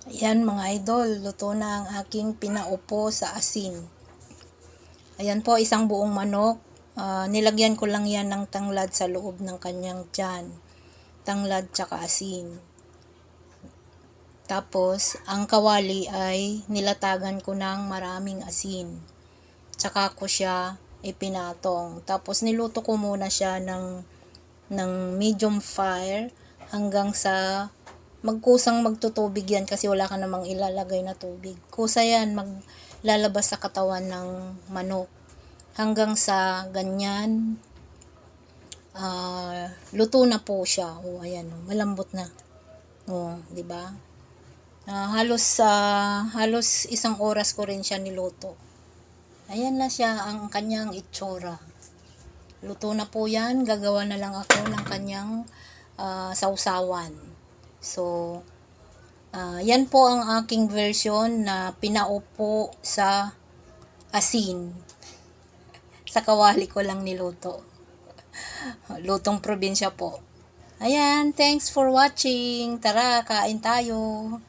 Ayan mga idol, luto na ang aking pinaupo sa asin. Ayan po, isang buong manok. Nilagyan ko lang yan ng tanglad sa loob ng kanyang tiyan. Tanglad tsaka asin. Tapos, ang kawali ay nilatagan ko ng maraming asin. Tsaka ko siya ipinatong. Tapos, niluto ko muna siya ng medium fire hanggang sa magkusang magtutubig yan kasi wala ka namang ilalagay na tubig. Kusa yan maglalabas sa katawan ng manok. Hanggang sa ganyan, luto na po siya. Ayan, malambot na. Di ba? Halos isang oras ko rin siya niluto. Ayan na siya ang kanyang itsura. Luto na po yan. Gagawa na lang ako ng kanyang sausawan. So, yan po ang aking version na pinaupo sa asin. Sa kawali ko lang niluto. Lutong probinsya po. Ayan, thanks for watching. Tara, kain tayo.